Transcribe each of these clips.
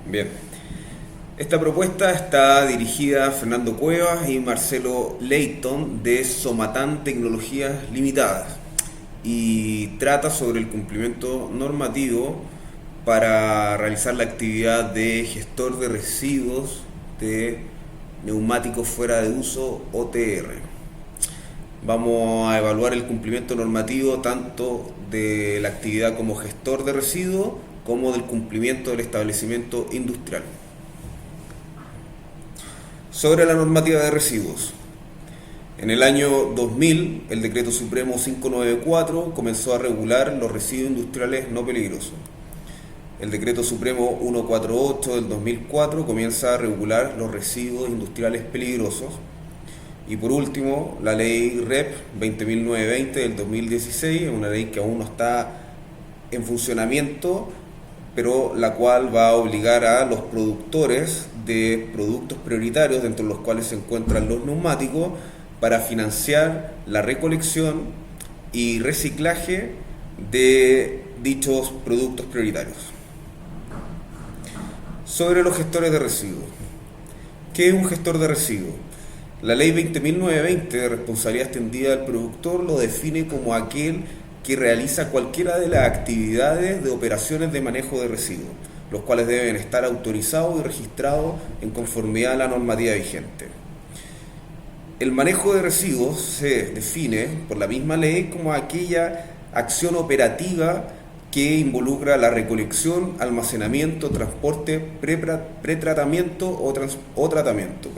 Bien. Esta propuesta está dirigida a Fernando Cuevas y Marcelo Leighton de Somatán Tecnologías Limitadas y trata sobre el cumplimiento normativo para realizar la actividad de gestor de residuos de neumáticos fuera de uso OTR. Vamos a evaluar el cumplimiento normativo tanto de la actividad como gestor de residuos como del cumplimiento del establecimiento industrial. Sobre la normativa de residuos. En el año 2000, el Decreto Supremo 594 comenzó a regular los residuos industriales no peligrosos. El Decreto Supremo 148 del 2004 comienza a regular los residuos industriales peligrosos. Y por último, la ley REP 20.920 del 2016, una ley que aún no está en funcionamiento, pero la cual va a obligar a los productores de productos prioritarios, dentro de los cuales se encuentran los neumáticos, para financiar la recolección y reciclaje de dichos productos prioritarios. Sobre los gestores de residuos. ¿Qué es un gestor de residuos? La ley 20.920 de responsabilidad extendida del productor lo define como aquel que realiza cualquiera de las actividades de operaciones de manejo de residuos, los cuales deben estar autorizados y registrados en conformidad a la normativa vigente. El manejo de residuos se define por la misma ley como aquella acción operativa que involucra la recolección, almacenamiento, transporte, pretratamiento o tratamiento.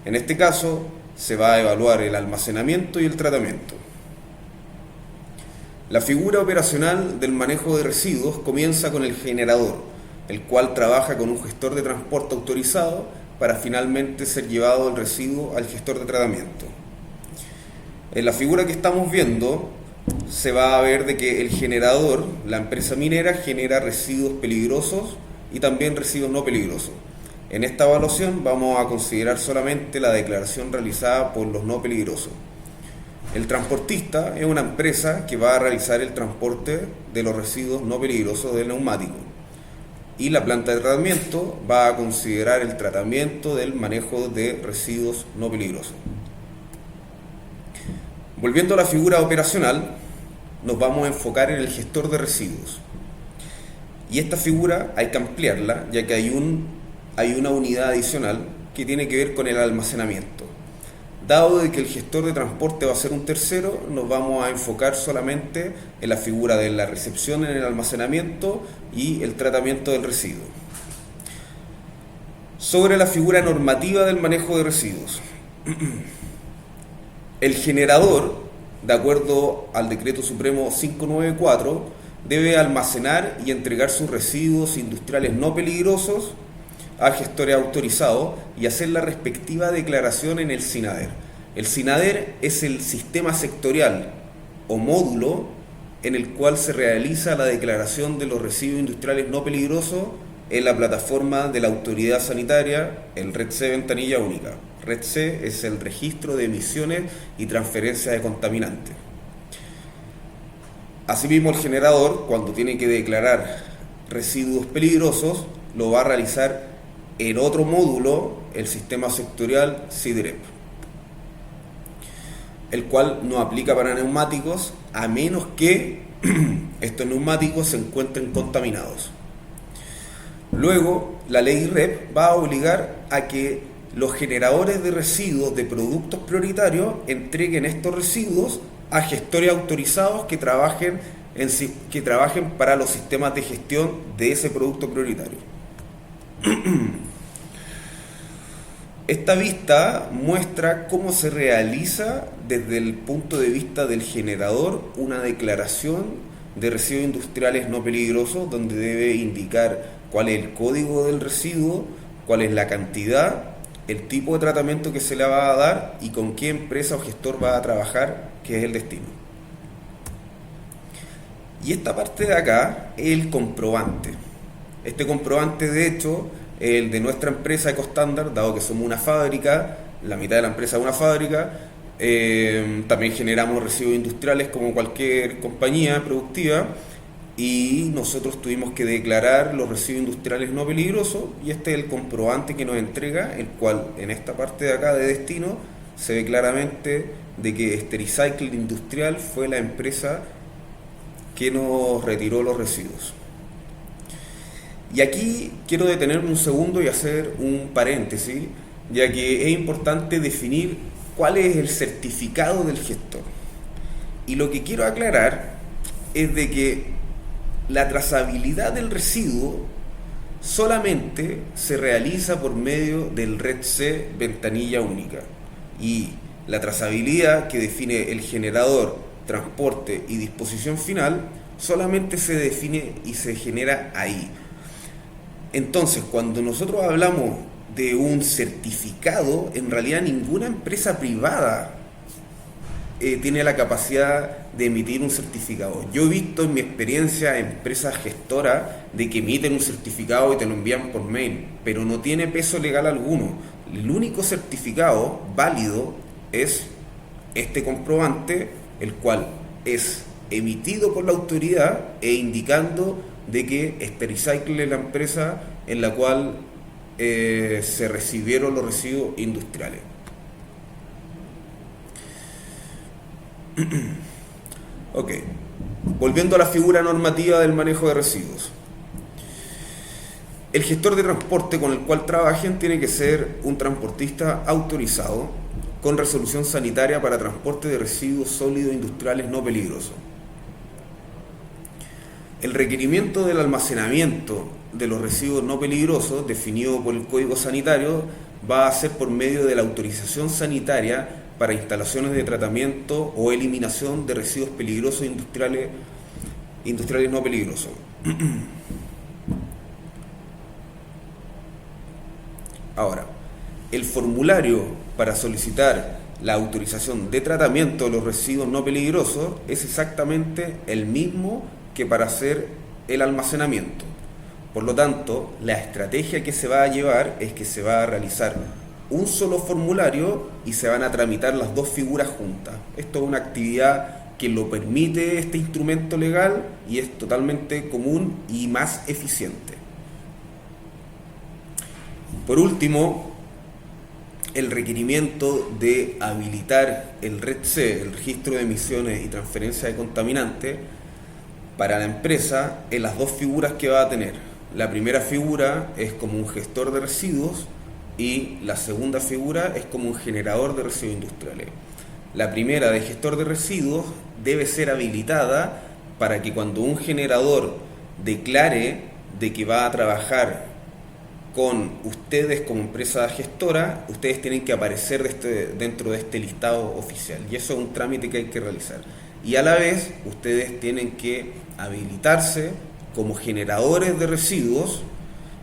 En este caso, se va a evaluar el almacenamiento y el tratamiento. La figura operacional del manejo de residuos comienza con el generador, el cual trabaja con un gestor de transporte autorizado para finalmente ser llevado el residuo al gestor de tratamiento. En la figura que estamos viendo se va a ver de que el generador, la empresa minera, genera residuos peligrosos y también residuos no peligrosos. En esta evaluación vamos a considerar solamente la declaración realizada por los no peligrosos. El transportista es una empresa que va a realizar el transporte de los residuos no peligrosos del neumático. Y la planta de tratamiento va a considerar el tratamiento del manejo de residuos no peligrosos. Volviendo a la figura operacional, nos vamos a enfocar en el gestor de residuos. Y esta figura hay que ampliarla, ya que hay una unidad adicional que tiene que ver con el almacenamiento. Dado de que el gestor de transporte va a ser un tercero, nos vamos a enfocar solamente en la figura de la recepción en el almacenamiento y el tratamiento del residuo. Sobre la figura normativa del manejo de residuos. El generador, de acuerdo al Decreto Supremo 594, debe almacenar y entregar sus residuos industriales no peligrosos a gestores autorizados y hacer la respectiva declaración en el SINADER. El SINADER es el sistema sectorial o módulo en el cual se realiza la declaración de los residuos industriales no peligrosos en la plataforma de la autoridad sanitaria, el RED-C Ventanilla Única. RED-C es el registro de emisiones y transferencia de contaminantes. Asimismo, el generador, cuando tiene que declarar residuos peligrosos, lo va a realizar en otro módulo, el sistema sectorial SIDREP, el cual no aplica para neumáticos a menos que estos neumáticos se encuentren contaminados. Luego, la ley REP va a obligar a que los generadores de residuos de productos prioritarios entreguen estos residuos a gestores autorizados que trabajen para los sistemas de gestión de ese producto prioritario. Esta vista muestra cómo se realiza desde el punto de vista del generador una declaración de residuos industriales no peligrosos, donde debe indicar cuál es el código del residuo, cuál es la cantidad, el tipo de tratamiento que se le va a dar y con qué empresa o gestor va a trabajar, que es el destino. Y esta parte de acá es el comprobante. Este comprobante, de hecho, es el de nuestra empresa EcoStandard, dado que somos una fábrica, la mitad de la empresa es una fábrica. También generamos residuos industriales como cualquier compañía productiva, y nosotros tuvimos que declarar los residuos industriales no peligrosos, y este es el comprobante que nos entrega, el cual en esta parte de acá de destino se ve claramente de que Stericycle Industrial fue la empresa que nos retiró los residuos. Y aquí quiero detenerme un segundo y hacer un paréntesis, ya que es importante definir cuál es el certificado del gestor. Y lo que quiero aclarar es de que la trazabilidad del residuo solamente se realiza por medio del Red C ventanilla única. Y la trazabilidad que define el generador, transporte y disposición final solamente se define y se genera ahí. Entonces, cuando nosotros hablamos de un certificado, en realidad ninguna empresa privada tiene la capacidad de emitir un certificado. Yo he visto en mi experiencia empresas gestoras de que emiten un certificado y te lo envían por mail, pero no tiene peso legal alguno. El único certificado válido es este comprobante, el cual es emitido por la autoridad e indicando de que Stericycle es la empresa en la cual se recibieron los residuos industriales. Ok, volviendo a la figura normativa del manejo de residuos. El gestor de transporte con el cual trabajen tiene que ser un transportista autorizado con resolución sanitaria para transporte de residuos sólidos industriales no peligrosos. El requerimiento del almacenamiento de los residuos no peligrosos, definido por el Código Sanitario, va a ser por medio de la autorización sanitaria para instalaciones de tratamiento o eliminación de residuos peligrosos industriales no peligrosos. Ahora, el formulario para solicitar la autorización de tratamiento de los residuos no peligrosos es exactamente el mismo que para hacer el almacenamiento. Por lo tanto, la estrategia que se va a llevar es que se va a realizar un solo formulario y se van a tramitar las dos figuras juntas. Esto es una actividad que lo permite este instrumento legal y es totalmente común y más eficiente. Por último, el requerimiento de habilitar el RED-C, el registro de emisiones y transferencia de contaminantes, para la empresa en las dos figuras que va a tener. La primera figura es como un gestor de residuos y la segunda figura es como un generador de residuos industriales. La primera, de gestor de residuos, debe ser habilitada para que cuando un generador declare de que va a trabajar con ustedes como empresa gestora, ustedes tienen que aparecer dentro de este listado oficial, y eso es un trámite que hay que realizar. Y a la vez ustedes tienen que habilitarse como generadores de residuos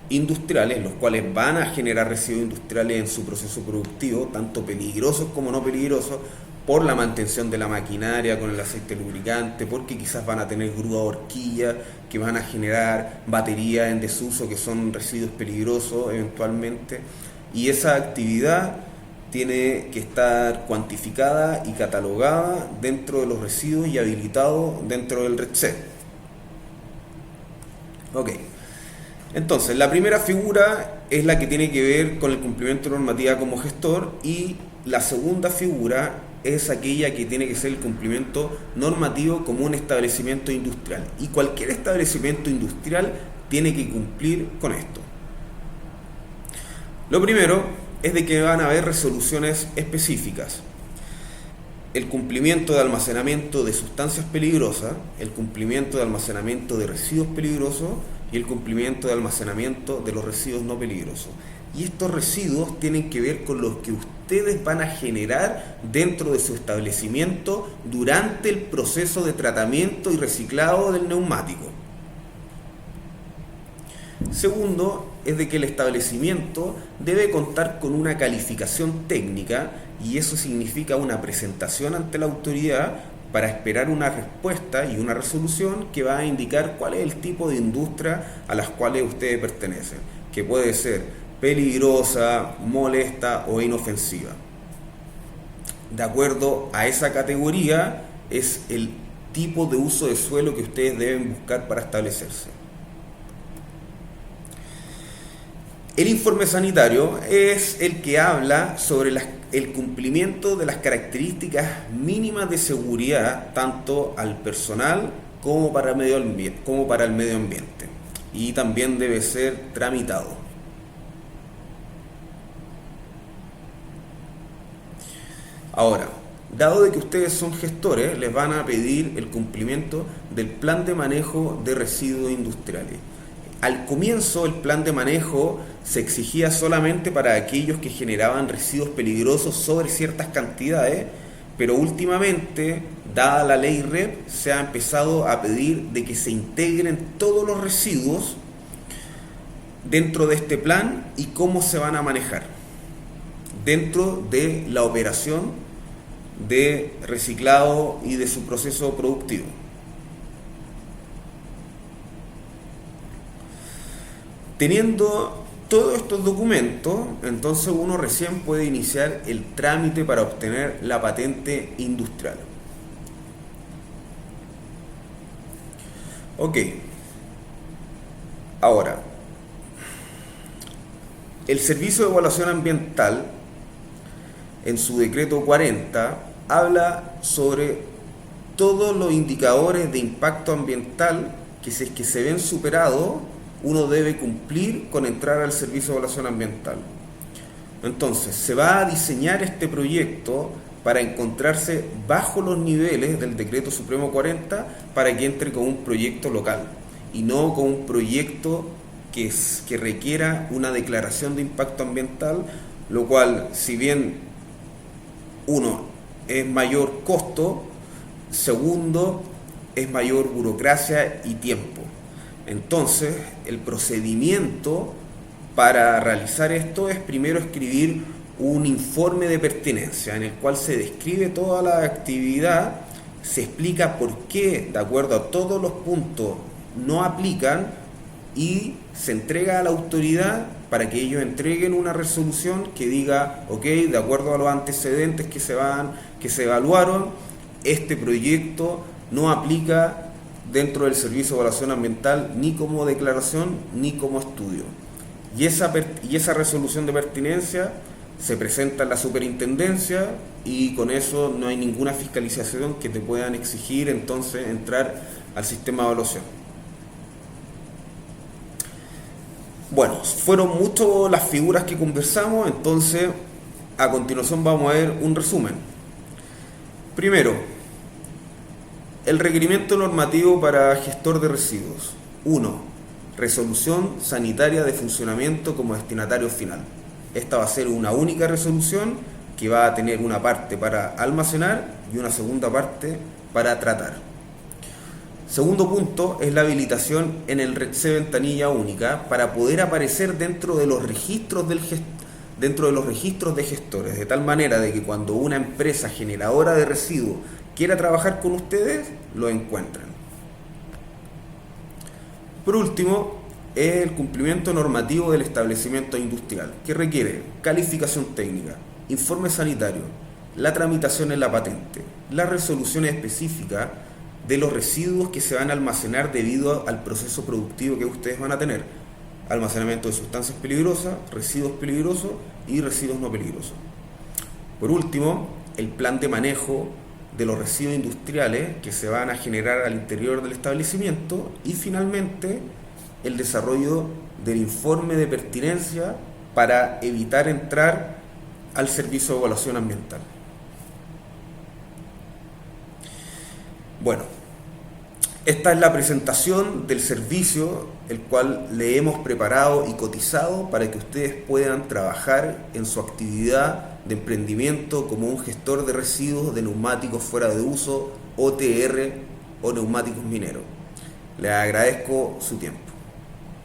industriales, los cuales van a generar residuos industriales en su proceso productivo, tanto peligrosos como no peligrosos, por la mantención de la maquinaria con el aceite lubricante, porque quizás van a tener grúa o horquilla que van a generar baterías en desuso que son residuos peligrosos eventualmente, y esa actividad tiene que estar cuantificada y catalogada dentro de los residuos y habilitado dentro del RED-C. Ok, entonces la primera figura es la que tiene que ver con el cumplimiento de normativa como gestor, y la segunda figura es aquella que tiene que ser el cumplimiento normativo como un establecimiento industrial, y cualquier establecimiento industrial tiene que cumplir con esto. Lo primero es de que van a haber resoluciones específicas: el cumplimiento de almacenamiento de sustancias peligrosas, el cumplimiento de almacenamiento de residuos peligrosos y el cumplimiento de almacenamiento de los residuos no peligrosos. Y estos residuos tienen que ver con los que ustedes van a generar dentro de su establecimiento durante el proceso de tratamiento y reciclado del neumático. Segundo, es de que el establecimiento debe contar con una calificación técnica, y eso significa una presentación ante la autoridad para esperar una respuesta y una resolución que va a indicar cuál es el tipo de industria a las cuales ustedes pertenecen, que puede ser peligrosa, molesta o inofensiva. De acuerdo a esa categoría es el tipo de uso de suelo que ustedes deben buscar para establecerse. El informe sanitario es el que habla sobre el cumplimiento de las características mínimas de seguridad tanto al personal como para el medio ambiente, y también debe ser tramitado. Ahora, dado de que ustedes son gestores, les van a pedir el cumplimiento del plan de manejo de residuos industriales. Al comienzo el plan de manejo se exigía solamente para aquellos que generaban residuos peligrosos sobre ciertas cantidades, pero últimamente, dada la ley REP, se ha empezado a pedir de que se integren todos los residuos dentro de este plan y cómo se van a manejar dentro de la operación de reciclado y de su proceso productivo. Teniendo todos estos documentos, entonces uno recién puede iniciar el trámite para obtener la patente industrial. Ok. Ahora, el Servicio de Evaluación Ambiental, en su decreto 40, habla sobre todos los indicadores de impacto ambiental que, si es que se ven superados, uno debe cumplir con entrar al Servicio de Evaluación Ambiental. Entonces, se va a diseñar este proyecto para encontrarse bajo los niveles del Decreto Supremo 40 para que entre con un proyecto local y no con un proyecto que requiera una declaración de impacto ambiental, lo cual, si bien uno, es mayor costo, segundo, es mayor burocracia y tiempo. Entonces, el procedimiento para realizar esto es primero escribir un informe de pertinencia en el cual se describe toda la actividad, se explica por qué, de acuerdo a todos los puntos, no aplican y se entrega a la autoridad para que ellos entreguen una resolución que diga, ok, de acuerdo a los antecedentes que se evaluaron, este proyecto no aplica dentro del Servicio de Evaluación Ambiental ni como declaración ni como estudio. Y esa resolución de pertinencia se presenta en la superintendencia y con eso no hay ninguna fiscalización que te puedan exigir entonces entrar al sistema de evaluación. Bueno, fueron muchas las figuras que conversamos, entonces a continuación vamos a ver un resumen. Primero, el requerimiento normativo para gestor de residuos. 1. Resolución sanitaria de funcionamiento como destinatario final. Esta va a ser una única resolución que va a tener una parte para almacenar y una segunda parte para tratar. Segundo punto es la habilitación en el REC ventanilla única para poder aparecer dentro de los registros de gestores, de tal manera de que cuando una empresa generadora de residuos quiera trabajar con ustedes, lo encuentren. Por último, es el cumplimiento normativo del establecimiento industrial, que requiere calificación técnica, informe sanitario, la tramitación en la patente, las resoluciones específicas de los residuos que se van a almacenar debido al proceso productivo que ustedes van a tener, almacenamiento de sustancias peligrosas, residuos peligrosos y residuos no peligrosos. Por último, el plan de manejo de los residuos industriales que se van a generar al interior del establecimiento y finalmente el desarrollo del informe de pertinencia para evitar entrar al servicio de evaluación ambiental. Bueno, esta es la presentación del servicio el cual le hemos preparado y cotizado para que ustedes puedan trabajar en su actividad de emprendimiento como un gestor de residuos de neumáticos fuera de uso, OTR o neumáticos mineros. Les agradezco su tiempo.